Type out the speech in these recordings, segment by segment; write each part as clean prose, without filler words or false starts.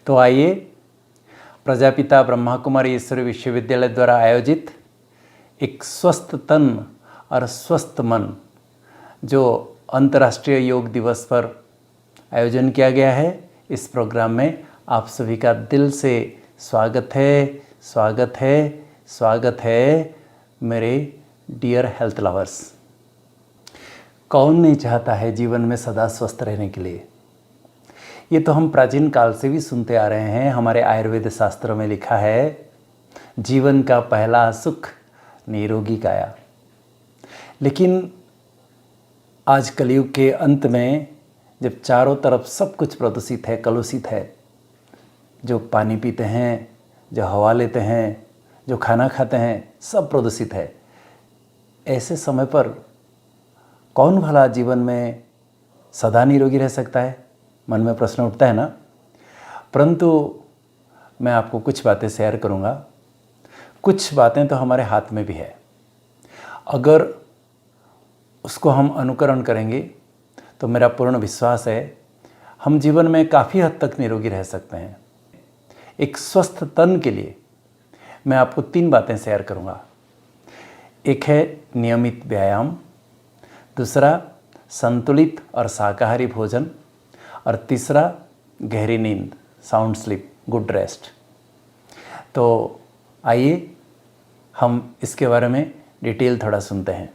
तो आइए प्रजापिता ब्रह्मा कुमारी ईश्वरी विश्वविद्यालय द्वारा आयोजित एक स्वस्थ तन और स्वस्थ मन जो अंतर्राष्ट्रीय योग दिवस पर आयोजन किया गया है, इस प्रोग्राम में आप सभी का दिल से स्वागत है, स्वागत है, स्वागत है मेरे डियर हेल्थ लवर्स। कौन नहीं चाहता है जीवन में सदा स्वस्थ रहने के लिए। ये तो हम प्राचीन काल से भी सुनते आ रहे हैं। हमारे आयुर्वेद शास्त्रों में लिखा है, जीवन का पहला सुख निरोगी काया। लेकिन आज कलयुग के अंत में जब चारों तरफ सब कुछ प्रदूषित है, कलुषित है, जो पानी पीते हैं, जो हवा लेते हैं, जो खाना खाते हैं, सब प्रदूषित है। ऐसे समय पर कौन भला जीवन में सदा निरोगी रह सकता है? मन में प्रश्न उठता है ना। परंतु मैं आपको कुछ बातें शेयर करूंगा। कुछ बातें तो हमारे हाथ में भी है। अगर उसको हम अनुकरण करेंगे तो मेरा पूर्ण विश्वास है हम जीवन में काफ़ी हद तक निरोगी रह सकते हैं। एक स्वस्थ तन के लिए मैं आपको 3 बातें शेयर करूंगा। एक है नियमित व्यायाम, दूसरा संतुलित और शाकाहारी भोजन, और तीसरा गहरी नींद, साउंड स्लीप, गुड रेस्ट। तो आइए हम इसके बारे में डिटेल थोड़ा सुनते हैं।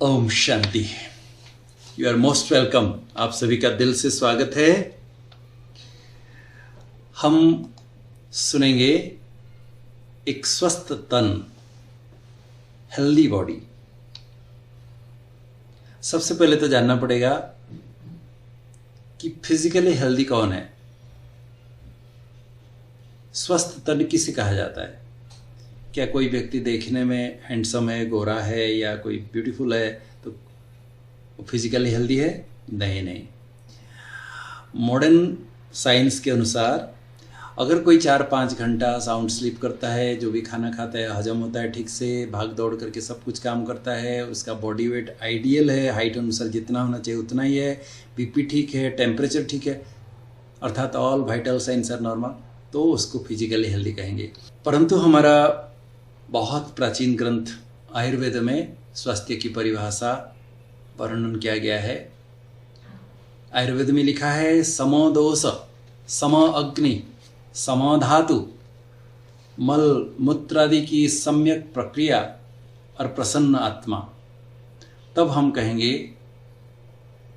ओम शांति। You are most welcome. आप सभी का दिल से स्वागत है। हम सुनेंगे एक स्वस्थ तन, हेल्दी बॉडी। सबसे पहले तो जानना पड़ेगा कि फिजिकली हेल्दी कौन है। स्वस्थ तन किसे कहा जाता है? क्या कोई व्यक्ति देखने में हैंडसम है, गोरा है या कोई ब्यूटीफुल है तो वो फिजिकली हेल्दी है? नहीं। मॉडर्न साइंस के अनुसार अगर कोई 4-5 घंटा साउंड स्लीप करता है, जो भी खाना खाता है हजम होता है ठीक से, भाग दौड़ करके सब कुछ काम करता है, उसका बॉडी वेट आइडियल है, हाइट अनुसार जितना होना चाहिए उतना ही है, बीपी ठीक है, टेम्परेचर ठीक है, अर्थात all vital signs are normal, तो उसको फिजिकली हेल्दी कहेंगे। परंतु हमारा बहुत प्राचीन ग्रंथ आयुर्वेद में स्वास्थ्य की परिभाषा वर्णन किया गया है। आयुर्वेद में लिखा है, समोदोष, सम अग्नि, समाधातु, मल मूत्रादि की सम्यक प्रक्रिया और प्रसन्न आत्मा, तब हम कहेंगे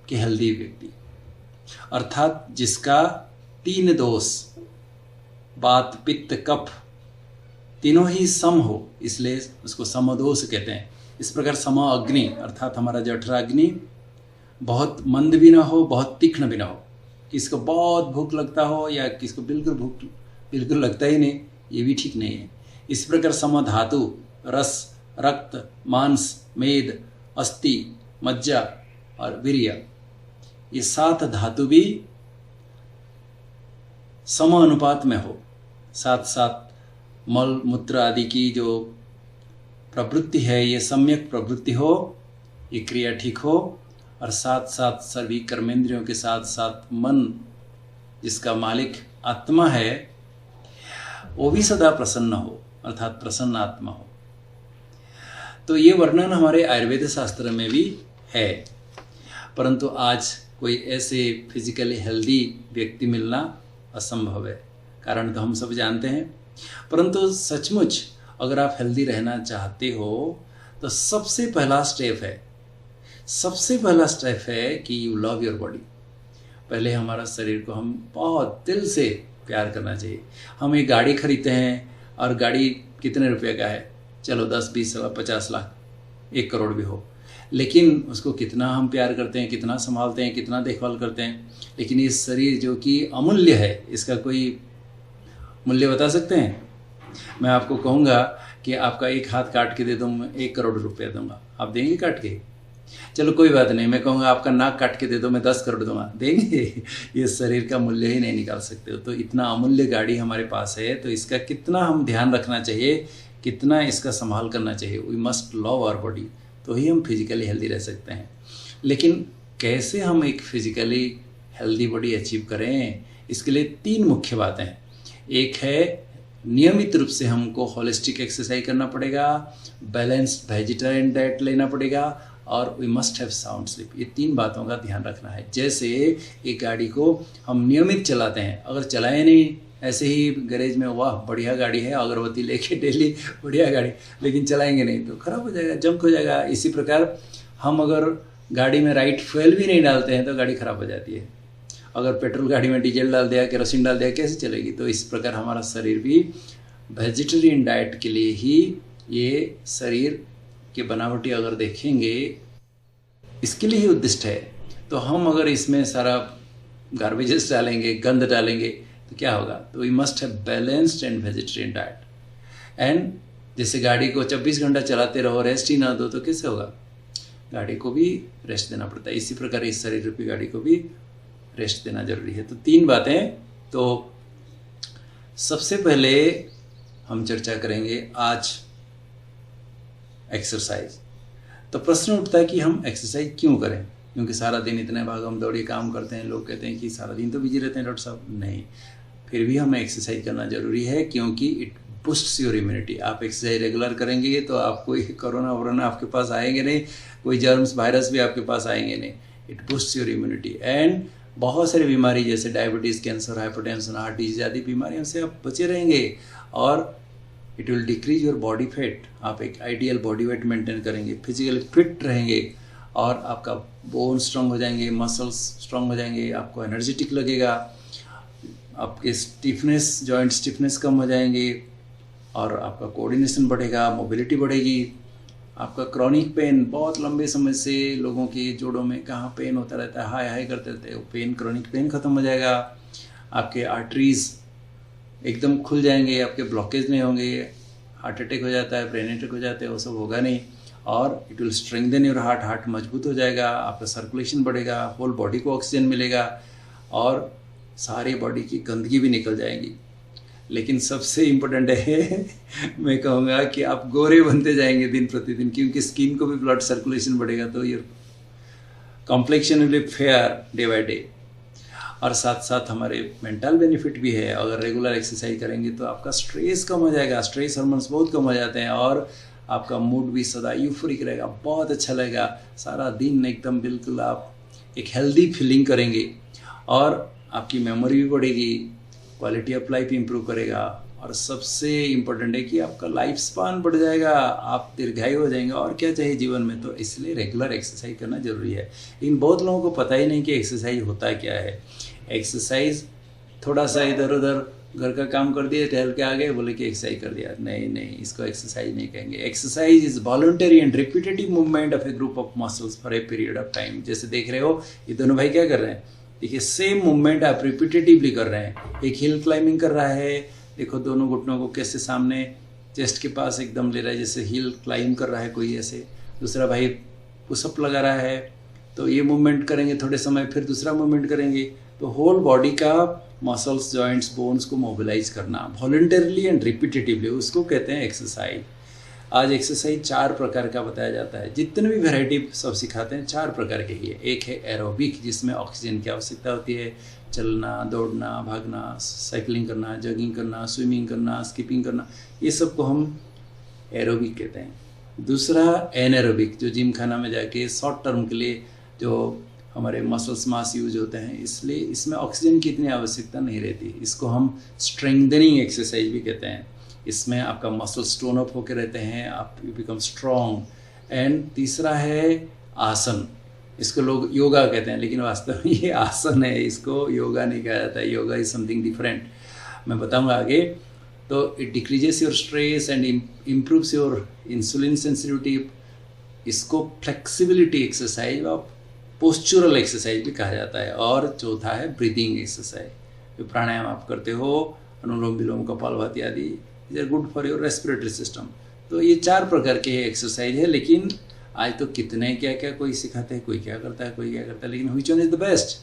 कि हेल्दी व्यक्ति, अर्थात जिसका 3 दोष, वात पित्त कफ तीनों ही सम हो, इसलिए उसको समदोष कहते हैं। इस प्रकार सम अग्नि अर्थात हमारा जठराग्नि बहुत मंद भी ना हो, बहुत तीक्ष्ण भी ना हो। किसको बहुत भूख लगता हो या किसको बिल्कुल लगता ही नहीं, ये भी ठीक नहीं है। इस प्रकार समधातु, रस, रक्त, मांस, मेद, अस्थि, मज्जा और वीर्य, ये 7 धातु भी सम अनुपात में हो। साथ मल मूत्र आदि की जो प्रवृत्ति है ये सम्यक प्रवृत्ति हो, ये क्रिया ठीक हो, और साथ सभी कर्मेंद्रियों के साथ मन, जिसका मालिक आत्मा है, वो भी सदा प्रसन्न हो, अर्थात प्रसन्न आत्मा हो। तो ये वर्णन हमारे आयुर्वेद शास्त्र में भी है। परंतु आज कोई ऐसे फिजिकली हेल्दी व्यक्ति मिलना असंभव है। कारण तो हम सब जानते हैं। परंतु सचमुच अगर आप हेल्दी रहना चाहते हो तो सबसे पहला स्टेप है कि यू लव योर बॉडी। पहले हमारा शरीर को हम बहुत दिल से प्यार करना चाहिए। हम एक गाड़ी खरीदते हैं और गाड़ी कितने रुपए का है, चलो 10, 20, 50 लाख, 1 करोड़ भी हो, लेकिन उसको कितना हम प्यार करते हैं, कितना संभालते हैं, कितना देखभाल करते हैं। लेकिन ये शरीर जो कि अमूल्य है, इसका कोई मूल्य बता सकते हैं? मैं आपको कहूँगा कि आपका एक हाथ काट के दे दूँ, मैं 1 करोड़ रुपया दूंगा, आप देंगे काट के? चलो कोई बात नहीं, मैं कहूँगा आपका नाक काट के दे दो, मैं 10 करोड़ दूंगा, देंगे? ये शरीर का मूल्य ही नहीं निकाल सकते हो। तो इतना अमूल्य गाड़ी हमारे पास है, तो इसका कितना हम ध्यान रखना चाहिए, कितना इसका संभाल करना चाहिए। We must love our body, तो ही हम फिजिकली हेल्दी रह सकते हैं। लेकिन कैसे हम एक फिजिकली हेल्दी बॉडी अचीव करें, इसके लिए 3 मुख्य बातें हैं। एक है नियमित रूप से हमको होलिस्टिक एक्सरसाइज करना पड़ेगा, बैलेंस्ड वेजिटेरियन डाइट लेना पड़ेगा और we must have sound sleep. ये 3 बातों का ध्यान रखना है। जैसे एक गाड़ी को हम नियमित चलाते हैं, अगर चलाए नहीं ऐसे ही गैरेज में, वाह बढ़िया गाड़ी है, अगरबत्ती लेके डेली बढ़िया गाड़ी, लेकिन चलाएंगे नहीं तो खराब हो जाएगा, जंक हो जाएगा। इसी प्रकार हम अगर गाड़ी में राइट फ्यूल भी नहीं डालते हैं तो गाड़ी खराब हो जाती है। अगर पेट्रोल गाड़ी में डीजल डाल दिया, केरोसिन डाल दिया, कैसे चलेगी? तो इस प्रकार हमारा शरीर भी वेजिटेरियन डाइट के लिए ही ये शरीर के बनावटी अगर देखेंगे इसके लिए ही उद्दिष्ट है। तो हम अगर इसमें सारा गार्बेजेस डालेंगे, गंद डालेंगे तो क्या होगा? तो we must have balanced and vegetarian diet. And जैसे गाड़ी को 24 घंटा चलाते रहो, रेस्ट ही ना दो तो कैसे होगा? गाड़ी को भी रेस्ट देना पड़ता है। इसी प्रकार इस शरीर रूपी गाड़ी को भी रेस्ट देना जरूरी है। तो 3 बातें। तो सबसे पहले हम चर्चा करेंगे आज एक्सरसाइज। तो प्रश्न उठता है कि हम एक्सरसाइज क्यों करें? क्योंकि सारा दिन इतने भागम दौड़ी काम करते हैं, लोग कहते हैं कि सारा दिन तो बिजी रहते हैं डॉक्टर साहब। नहीं, फिर भी हमें एक्सरसाइज करना जरूरी है क्योंकि इट बूस्ट्स योर इम्यूनिटी। आप एक्सरसाइज रेगुलर करेंगे तो आपको कोरोना वोरोना आपके पास आएंगे नहीं, कोई जर्म्स वायरस भी आपके पास आएंगे नहीं। It boosts your immunity and बहुत सारी बीमारी जैसे diabetes, cancer, hypertension, heart disease आदि बीमारियों से आप बचे रहेंगे और it will decrease your body fat. आप एक आइडियल बॉडी वेट मेंटेन करेंगे, फिजिकली फिट रहेंगे और आपका बोन स्ट्रांग हो जाएंगे, मसल्स स्ट्रांग हो जाएंगे, आपको एनर्जेटिक लगेगा, आपके स्टिफनेस, जॉइंट स्टिफनेस कम हो जाएंगे और आपका कोऑर्डिनेशन बढ़ेगा, मोबिलिटी बढ़ेगी। आपका क्रॉनिक पेन, बहुत लंबे समय से लोगों के जोड़ों में कहाँ पेन होता रहता है, हाय हाय करते रहते हैं, वो पेन, क्रॉनिक पेन खत्म हो जाएगा। आपके आर्टरीज एकदम खुल जाएंगे, आपके ब्लॉकेज नहीं होंगे। हार्ट अटैक हो जाता है, ब्रेन अटैक हो जाता है, वो सब होगा नहीं। और it will strengthen your heart, heart मजबूत हो जाएगा, आपका सर्कुलेशन बढ़ेगा, होल बॉडी को ऑक्सीजन मिलेगा और सारी बॉडी की गंदगी भी निकल जाएगी। लेकिन सबसे इम्पोर्टेंट है मैं कहूँगा कि आप गोरे बनते जाएंगे दिन प्रतिदिन, क्योंकि स्किन को भी ब्लड सर्कुलेशन बढ़ेगा तो your complexion will be fair day by day. और साथ साथ हमारे मेंटल बेनिफिट भी है। अगर रेगुलर एक्सरसाइज करेंगे तो आपका स्ट्रेस कम हो जाएगा, स्ट्रेस हार्मोन्स बहुत कम हो जाते हैं और आपका मूड भी सदा यूफोरिक रहेगा, बहुत अच्छा लगेगा। सारा दिन एकदम बिल्कुल आप एक हेल्दी फीलिंग करेंगे और आपकी मेमोरी भी बढ़ेगी, क्वालिटी ऑफ लाइफ इंप्रूव करेगा और सबसे इम्पोर्टेंट है कि आपका लाइफ स्पान बढ़ जाएगा, आप दीर्घायु हो जाएंगे। और क्या चाहिए जीवन में? तो इसलिए रेगुलर एक्सरसाइज करना जरूरी है। इन बहुत लोगों को पता ही नहीं कि एक्सरसाइज होता क्या है। एक्सरसाइज थोड़ा सा इधर उधर घर का काम कर दिया, टहल के आ गए, बोले कि एक्सरसाइज कर दिया। नहीं नहीं, इसको एक्सरसाइज नहीं कहेंगे। Exercise is voluntary and repetitive movement of A group of muscles for a period of time. जैसे देख रहे हो ये दोनों भाई क्या कर रहे हैं, देखिए सेम मूवमेंट आप रिपीटेटिवली कर रहे हैं। एक हिल क्लाइंबिंग कर रहा है, देखो दोनों घुटनों को कैसे सामने चेस्ट के पास एकदम ले रहा है, जैसे हिल क्लाइंब कर रहा है कोई ऐसे। दूसरा भाई पुशअप लगा रहा है, तो ये मूवमेंट करेंगे थोड़े समय, फिर दूसरा मूवमेंट करेंगे। तो होल बॉडी का मसल्स, जॉइंट्स, बोन्स को मोबिलाइज करना वॉलंटरली एंड रिपीटेटिवली, उसको कहते हैं एक्सरसाइज। आज एक्सरसाइज 4 प्रकार का बताया जाता है। जितने भी वैरायटी सब सिखाते हैं 4 प्रकार के ही है। एक है एरोबिक, जिसमें ऑक्सीजन की आवश्यकता होती है, चलना, दौड़ना, भागना, साइकिलिंग करना, जॉगिंग करना, स्विमिंग करना, स्किपिंग करना, ये सब को हम एरोबिक कहते हैं। दूसरा एनएरोबिक, जो जिम खाना में जाके शॉर्ट टर्म के लिए जो हमारे मसल्स मास यूज होते हैं, इसलिए इसमें ऑक्सीजन की इतनी आवश्यकता नहीं रहती। इसको हम स्ट्रेंथनिंग एक्सरसाइज भी कहते हैं। इसमें आपका मसल स्टोन अप होकर रहते हैं, आप यू बिकम स्ट्रॉन्ग। एंड तीसरा है आसन, इसको लोग योगा कहते हैं, लेकिन वास्तव में ये आसन है, इसको योगा नहीं कहा जाता है। योगा इज समथिंग डिफरेंट, मैं बताऊंगा आगे। तो it decreases your stress and improves your insulin sensitivity. इसको फ्लेक्सिबिलिटी एक्सरसाइज और पोस्चुरल एक्सरसाइज भी कहा जाता है। और चौथा है ब्रीदिंग एक्सरसाइज, जो प्राणायाम आप करते हो, अनुलोम विलोम, कपालभाति आदि, they are good for your respiratory system. तो ये 4 प्रकार के एक्सरसाइज है। लेकिन आज तो कितने क्या क्या कोई सिखाते हैं, कोई क्या करता है, कोई क्या करता है, लेकिन which one is the best?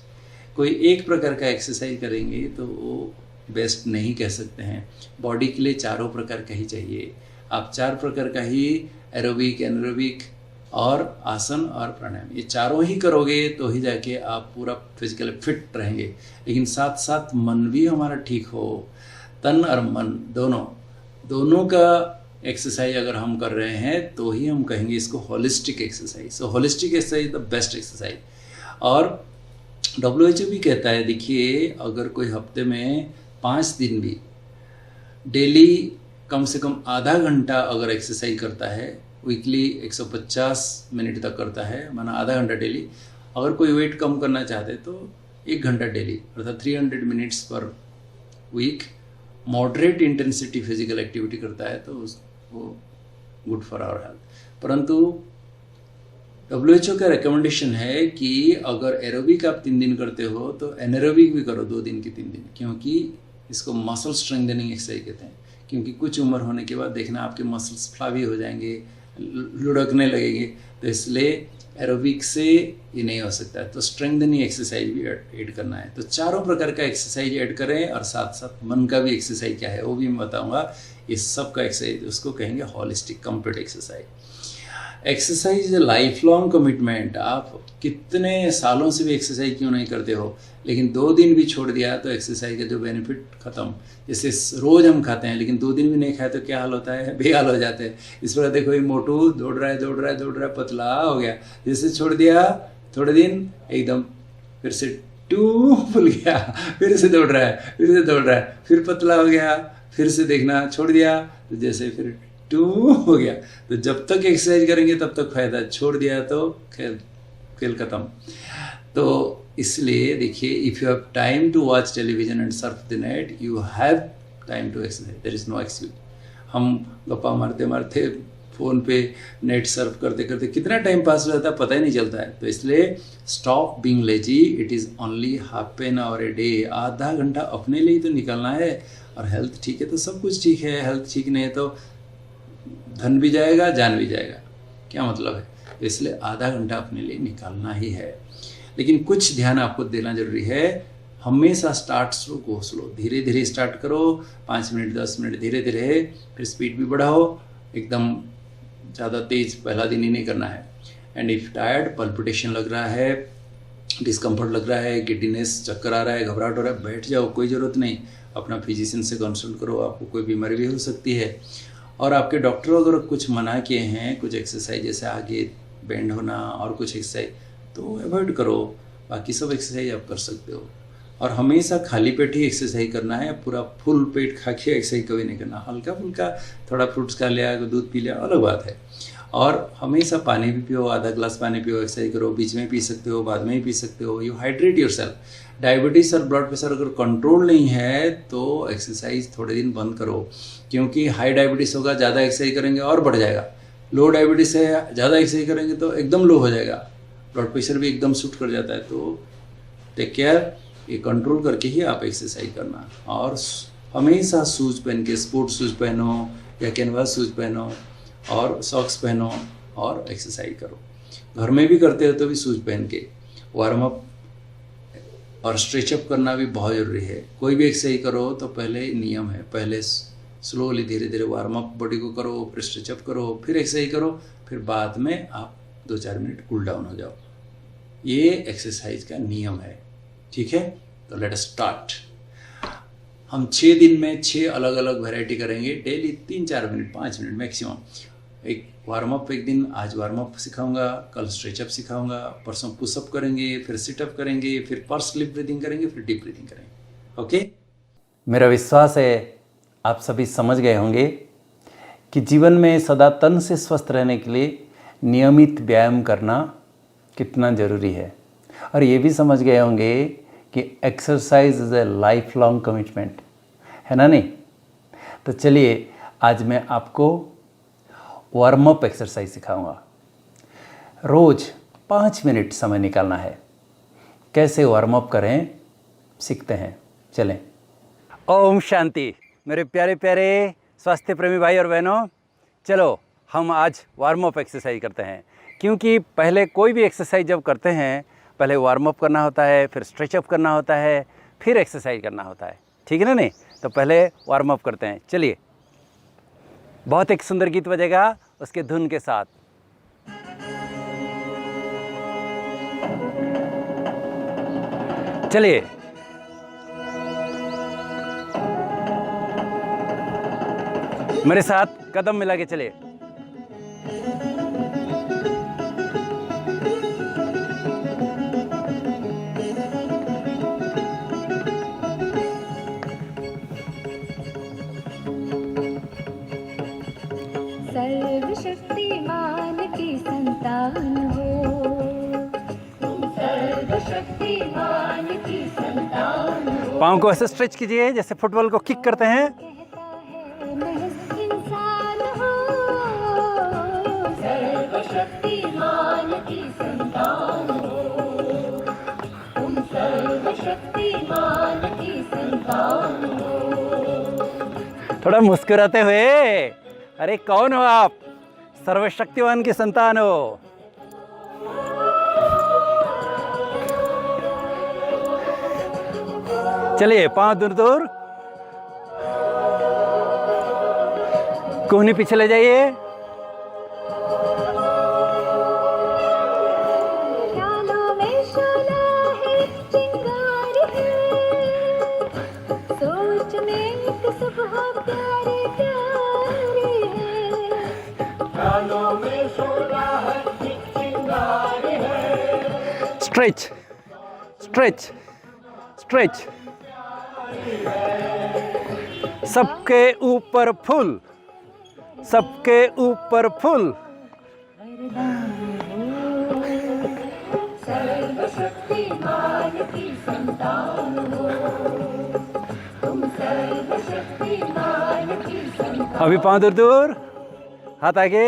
कोई एक प्रकार का एक्सरसाइज करेंगे तो वो बेस्ट नहीं कह सकते हैं। बॉडी के लिए 4 प्रकार का ही चाहिए। आप 4 प्रकार का ही एरोबिक, एनरोबिक, और आसन और प्राणायाम, ये चारों ही करोगे तो ही जाके आप पूरा फिजिकली फिट रहेंगे। लेकिन साथ साथ मन भी हमारा ठीक हो, तन और मन दोनों का एक्सरसाइज अगर हम कर रहे हैं तो ही हम कहेंगे इसको holistic exercise. So holistic exercise the best exercise. और WHO भी कहता है, देखिए अगर कोई हफ्ते में 5 दिन भी डेली कम से कम आधा घंटा अगर एक्सरसाइज करता है, वीकली 150 मिनट तक करता है, माना आधा घंटा डेली। अगर कोई वेट कम करना चाहते तो 1 घंटा डेली, अर्थात 300 minutes per week moderate intensity physical activity करता है तो वो गुड फॉर आवर हेल्थ। परंतु WHO का रिकमेंडेशन है कि अगर एरोबिक आप 3 दिन करते हो तो एनारोबिक भी करो 2 दिन की 3 दिन, क्योंकि इसको मसल स्ट्रेंथनिंग एक्सरसाइज कहते हैं। क्योंकि कुछ उम्र होने के बाद देखना आपके मसल्स फ्लावी हो जाएंगे, लुढ़कने लगेंगे, तो इसलिए एरोबिक से ये नहीं हो सकता है, तो स्ट्रेंथनिंग एक्सरसाइज भी ऐड करना है। तो चारों प्रकार का एक्सरसाइज ऐड करें, और साथ साथ मन का भी एक्सरसाइज क्या है वो भी मैं बताऊंगा। इस सब का एक्सरसाइज उसको कहेंगे holistic complete exercise. Exercise is life long commitment. आप कितने सालों से भी एक्सरसाइज क्यों नहीं करते हो, लेकिन 2 दिन भी छोड़ दिया तो एक्सरसाइज का जो बेनिफिट खत्म। जैसे रोज हम खाते हैं लेकिन 2 दिन भी नहीं खाए तो क्या हाल होता है, बेहाल हो जाते हैं। इस पर देखो ये मोटू दौड़ रहा है, पतला हो गया। जैसे छोड़ दिया थोड़े दिन एकदम फिर से टू फुल गया, फिर से दौड़ रहा है, फिर पतला हो गया, फिर से देखना छोड़ दिया तो जैसे फिर टू हो गया। तो जब तक एक्सरसाइज करेंगे तब तक फायदा, छोड़ दिया तो खेल खत्म। तो इसलिए देखिए, if you have time to watch television and surf the net, you have time to exercise, there is no excuse. हम गप्पा मारते फ़ोन पे नेट सर्फ करते करते कितना टाइम पास हो जाता है पता ही नहीं चलता है। तो इसलिए stop being lazy, it is only half an hour a day. आधा घंटा अपने लिए तो निकलना है, और हेल्थ ठीक है तो सब कुछ ठीक है, हेल्थ ठीक नहीं है तो धन भी जाएगा, जान भी जाएगा, क्या मतलब है। तो इसलिए आधा घंटा अपने लिए निकालना ही है। लेकिन कुछ ध्यान आपको देना जरूरी है, हमेशा स्टार्ट स्लो गो स्लो, धीरे धीरे स्टार्ट करो, 5 मिनट 10 मिनट धीरे धीरे, फिर स्पीड भी बढ़ाओ, एकदम ज़्यादा तेज पहला दिन ही नहीं करना है। एंड इफ टायर्ड, पल्पिटेशन लग रहा है, डिस्कम्फर्ट लग रहा है, गिडीनेस, चक्कर आ रहा है, घबराहट हो रहा है, बैठ जाओ, कोई ज़रूरत नहीं, अपना फिजिशियन से कंसल्ट करो, आपको कोई बीमारी भी हो सकती है। और आपके डॉक्टर अगर कुछ मना किए हैं, कुछ एक्सरसाइज जैसे आगे बेंड होना और कुछ एक्सरसाइज, तो अवॉइड करो, बाकी सब एक्सरसाइज आप कर सकते हो। और हमेशा खाली पेट ही एक्सरसाइज करना है, पूरा फुल पेट खा के एक्सरसाइज कभी नहीं करना। हल्का फुल्का थोड़ा फ्रूट्स खा लिया, दूध पी लिया, अलग बात है। और हमेशा पानी भी पियो, आधा ग्लास पानी पियो, एक्सरसाइज करो, बीच में पी सकते हो, बाद में ही पी सकते हो। You hydrate yourself. डायबिटीज़ और ब्लड प्रेशर अगर कंट्रोल नहीं है तो एक्सरसाइज थोड़े दिन बंद करो, क्योंकि हाई डायबिटीज़ होगा, ज़्यादा एक्सरसाइज करेंगे और बढ़ जाएगा। लो डायबिटीज़ है, ज़्यादा एक्सरसाइज करेंगे तो एकदम लो हो जाएगा, ब्लड प्रेशर भी एकदम शूट कर जाता है। तो टेक केयर, ये कंट्रोल करके ही आप एक्सरसाइज करना। और हमेशा शूज़ पहन के, स्पोर्ट्स शूज़ पहनो या कैनवास शूज़ पहनो और सॉक्स पहनो और एक्सरसाइज करो। घर में भी करते हो तो भी शूज़ पहन के। वार्म अप और स्ट्रेचअप करना भी बहुत ज़रूरी है। कोई भी एक्सरसाइज करो तो पहले नियम है, पहले स्लोली धीरे धीरे वार्म अप बॉडी को करो, फिर स्ट्रेचअप करो, फिर एक्सरसाइज करो, फिर बाद में आप 2-4 मिनट कूल डाउन हो जाओ। ये एक्सरसाइज का नियम है, ठीक है। तो लेट अस स्टार्ट। हम 6 दिन में 6 अलग अलग वैरायटी करेंगे, डेली 3-4 मिनट, 5 मिनट मैक्सिमम। एक वार्म अप एक दिन, आज वार्म अप सिखाऊंगा, कल स्ट्रेचअप सिखाऊंगा, परसों पुशअप करेंगे, फिर सिटअप करेंगे, फिर पर्स लिप ब्रीदिंग करेंगे, फिर डीप ब्रीदिंग करेंगे। ओके। मेरा विश्वास है आप सभी समझ गए होंगे कि जीवन में सदा तन से स्वस्थ रहने के लिए नियमित व्यायाम करना कितना ज़रूरी है। और ये भी समझ गए होंगे कि exercise is a life long commitment, है ना नहीं। तो चलिए आज मैं आपको वार्म अप एक्सरसाइज सिखाऊंगा। रोज़ 5 मिनट समय निकालना है। कैसे वार्म अप करें सीखते हैं, चलें। ओम शांति मेरे प्यारे प्यारे स्वास्थ्य प्रेमी भाई और बहनों, चलो हम आज वार्म अप एक्सरसाइज करते हैं। क्योंकि पहले कोई भी एक्सरसाइज जब करते हैं, पहले वार्म अप करना होता है, फिर स्ट्रेचअप करना होता है, फिर एक्सरसाइज करना होता है, ठीक है ना नहीं। तो पहले वार्म अप करते हैं, चलिए। बहुत एक सुंदर गीत बजेगा उसके धुन के साथ। चलिए मेरे साथ कदम मिला के चलिए। सर्वशक्तिमान की संतान हो, तुम सर्वशक्तिमान की संतान हो। पाँव को ऐसे स्ट्रेच कीजिए जैसे फुटबॉल को किक करते हैं। कहता है महज इंसान हो, सर्वशक्तिमान की संतान हो, तुम सर्वशक्तिमान की संतान हो। थोड़ा मुस्कुराते हुए, अरे कौन हो आप? सर्वशक्तिमान की संतान हो। चलिए पांव दूर दूर, कोहनी पीछे ले जाइए। ख्यालों में शोला है, चिंगार है, सोच में एक सुबह प्यारे प्यारे है। ख्यालों में शोला है, एक चिंगार है। Stretch stretch stretch. सबके ऊपर फूल, सबके ऊपर फूल। सर्वशक्तिमान की संतान हो, तुम सर्वशक्तिमान की संतान। अभी पाँव दूर दूर, हाथ आगे।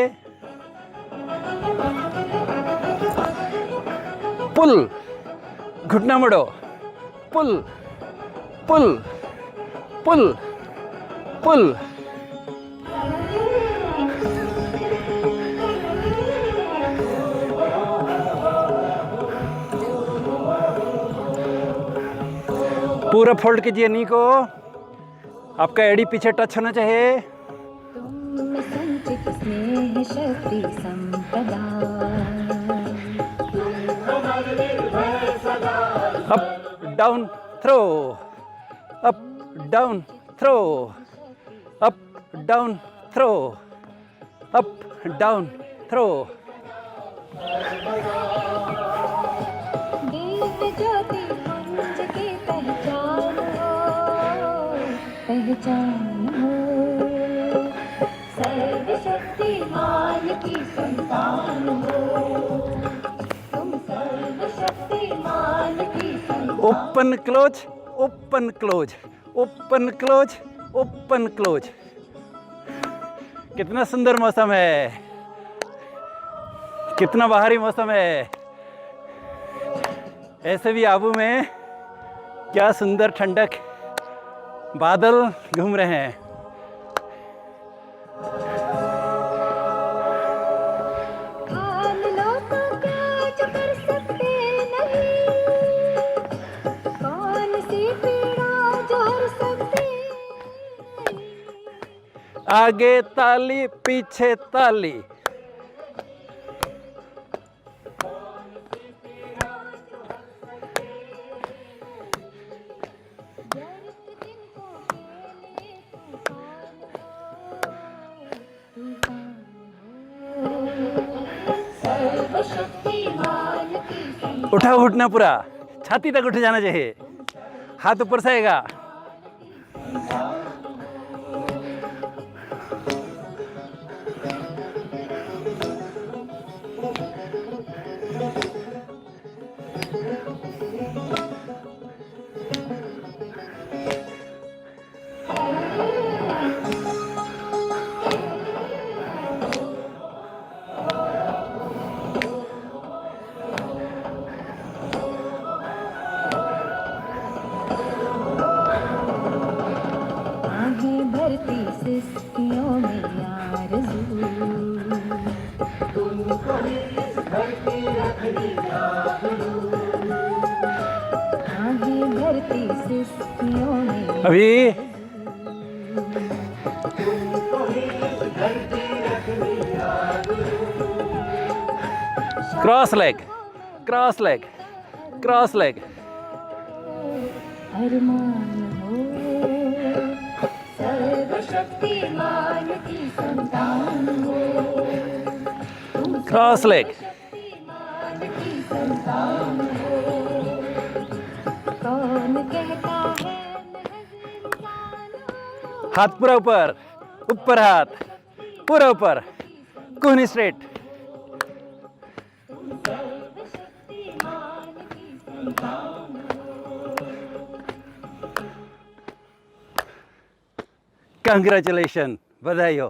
पुल, घुटना मोड़ो। पुल पुल पुल पुल। पूरा फोल्ड कीजिए नी को, आपका एड़ी पीछे टच होना चाहिए। तुम संचित स्नेह शक्ति संपदा, up down throw, up down throw, up down throw, up down throw. दिव्य ज्योति पुंज की पहचान हो, पहचान हो। सर्वशक्तिमान की संतान हो, तुम सर्वशक्तिमान की संतान। Open close, open close, open close, open close. कितना सुंदर मौसम है, कितना बाहरी मौसम है। ऐसे भी आबू में क्या सुंदर ठंडक, बादल घूम रहे हैं। खान लो तो क्या जो कर सकते नहीं, कौन सी पीड़ा जो हर सकते। आगे ताली पीछे ताली। उठा उठना पूरा, छाती तक उठ जाना चाहिए, हाथ ऊपर से आएगा। आगे भरती सिस्कियों में आरज़ू, तुमको इस धरती रखनी चाहूं। आगे भरती सिस्कियों में अभी तुमको इस धरती रखनी चाहूं। Cross leg, cross leg, cross leg. अरमान हो सर्वशक्तिमान की संतान हो क्रॉस लेग शक्तिमान की संतान हो कौन कहता है महज इंसान हो हाथ पूरा ऊपर ऊपर हाथ पूरा ऊपर कोहनी स्ट्रेट सर्वशक्तिमान की संतान कंग्रेचुलेशन बधाई हो